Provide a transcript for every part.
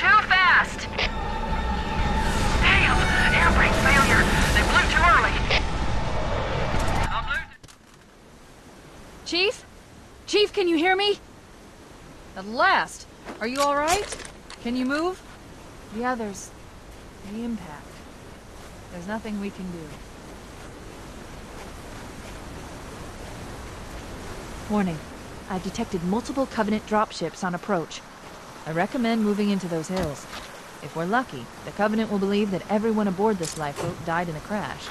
too fast! Damn! Air brake failure! They blew too early! I'm losing... Chief? Chief, can you hear me? At last! Are you alright? Can you move? The others... the impact. There's nothing we can do. Warning. I've detected multiple Covenant dropships on approach. I recommend moving into those hills. If we're lucky, the Covenant will believe that everyone aboard this lifeboat died in the crash.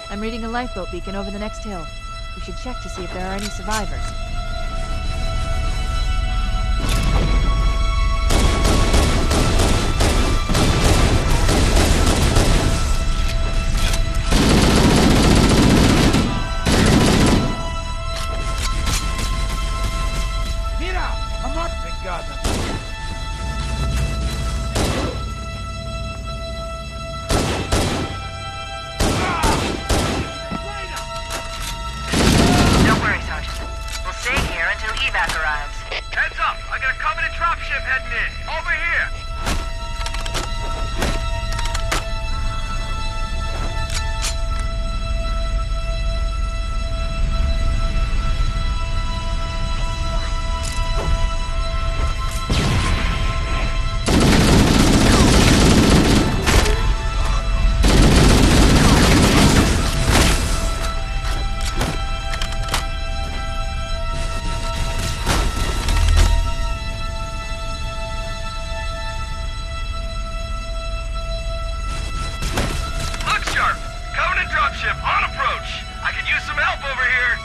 I'm reading a lifeboat beacon over the next hill. We should check to see if there are any survivors. Mira! A mark! Thank God. Don't worry, Sergeant. We'll stay here until evac arrives. Heads up! I got a Covenant dropship heading in. Over here! Look sharp! Covenant dropship on approach! I could use some help over here!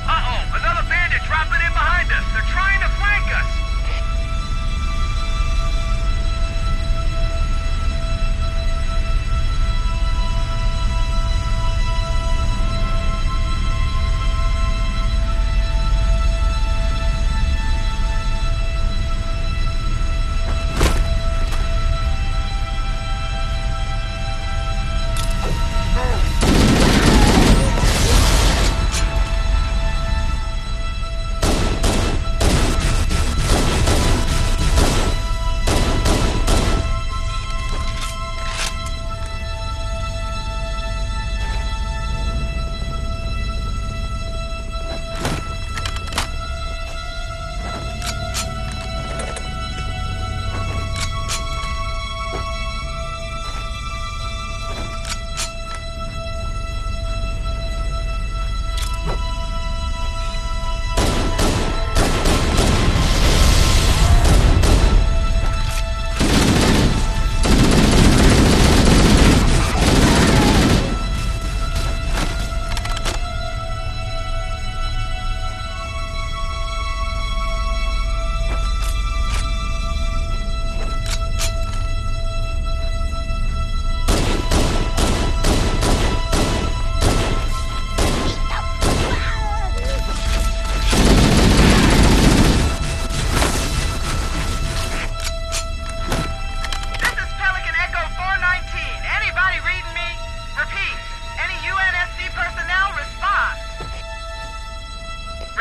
Uh-oh! Another bandit dropping in behind us! They're trying to flank us!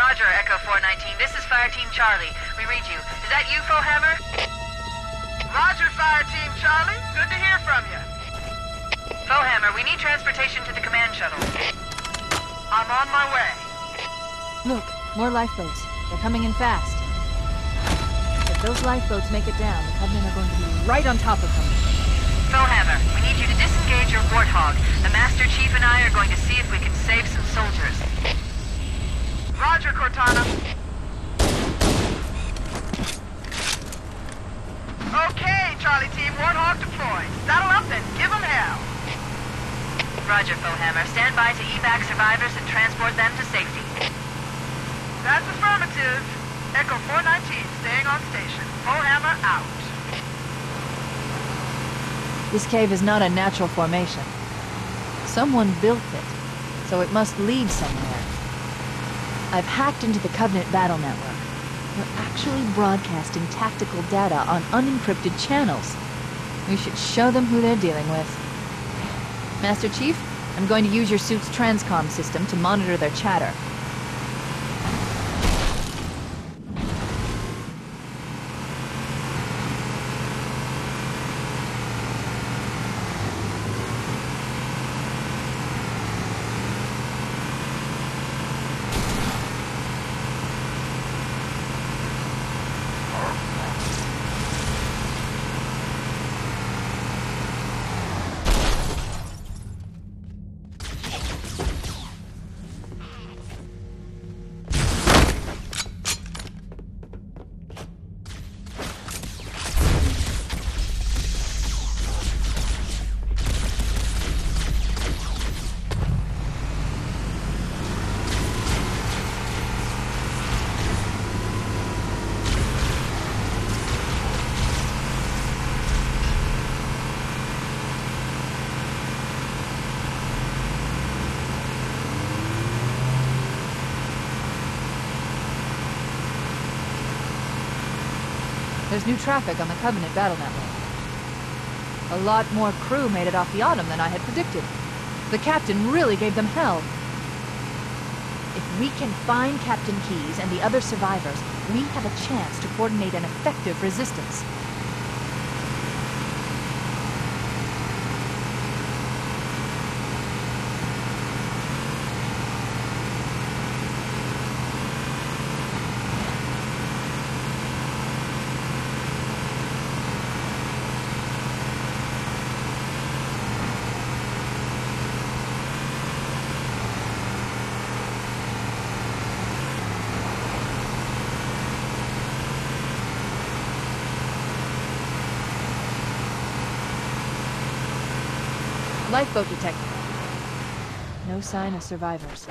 Roger, Echo 419. This is Fire Team Charlie. We read you. Is that you, Fohammer? Roger, Fire Team Charlie. Good to hear from you. Fohammer, we need transportation to the command shuttle. I'm on my way. Look, more lifeboats. They're coming in fast. If those lifeboats make it down, the Covenant are going to be right on top of them. Fohammer, we need you to disengage your Warthog. The Master Chief and I are going to see if we can save some soldiers. Roger, Cortana. Okay, Charlie Team, Warthog deployed. Saddle up and give them hell. Roger, Fohammer. Stand by to evac survivors and transport them to safety. That's affirmative. Echo 419 staying on station. Fohammer out. This cave is not a natural formation. Someone built it, so it must lead somewhere. I've hacked into the Covenant battle network. We're actually broadcasting tactical data on unencrypted channels. We should show them who they're dealing with. Master Chief, I'm going to use your suit's transcom system to monitor their chatter. There's new traffic on the Covenant battle network. A lot more crew made it off the Autumn than I had predicted. The captain really gave them hell. If we can find Captain Keyes and the other survivors, we have a chance to coordinate an effective resistance. Lifeboat detected. No sign of survivors.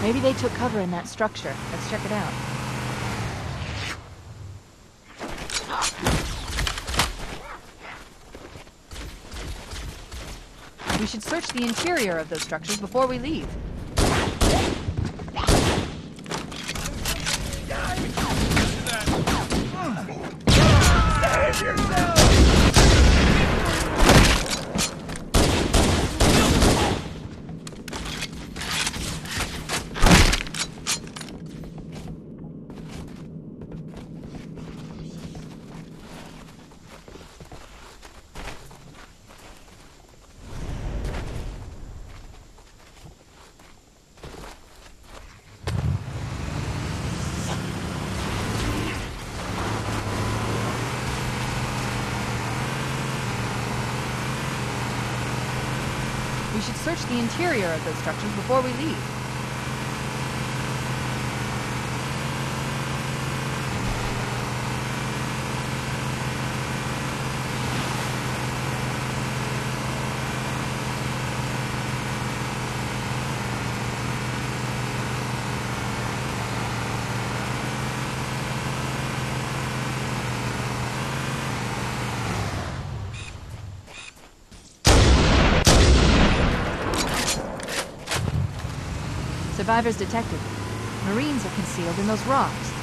Maybe they took cover in that structure. Let's check it out. We should search the interior of those structures before we leave. Save yourself! We should search the interior of those structures before we leave. survivors detected. Marines are concealed in those rocks.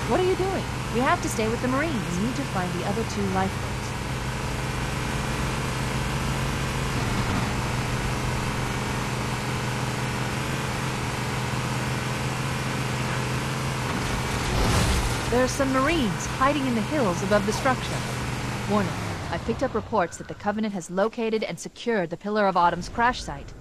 What are you doing? We have to stay with the Marines. We need to find the other 2 lifeboats. There are some Marines hiding in the hills above the structure. Warning, I picked up reports that the Covenant has located and secured the Pillar of Autumn's crash site.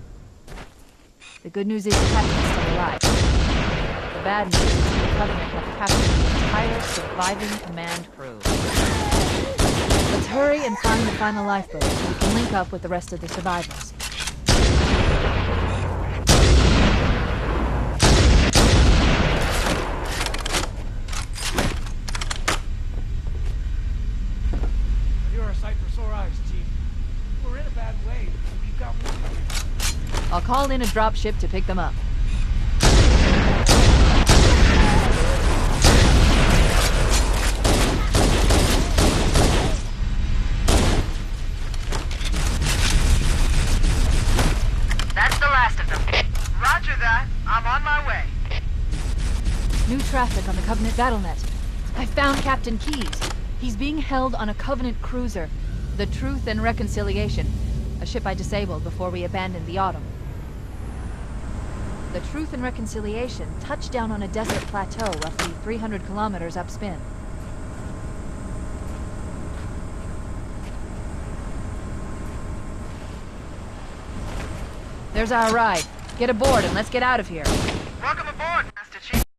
The good news is the captain is still alive. The bad news is that the Covenant have captured the entire surviving command crew. Let's hurry and find the final lifeboat so we can link up with the rest of the survivors. You're a sight for sore eyes, Chief. We're in a bad way. We've got more to do. I'll call in a dropship to pick them up. That's the last of them. Roger that. I'm on my way. New traffic on the Covenant BattleNet. I found Captain Keyes. He's being held on a Covenant cruiser, the Truth and Reconciliation, a ship I disabled before we abandoned the Autumn. The Truth and Reconciliation touched down on a desert plateau roughly 300 kilometers upspin. There's our ride. Get aboard and let's get out of here.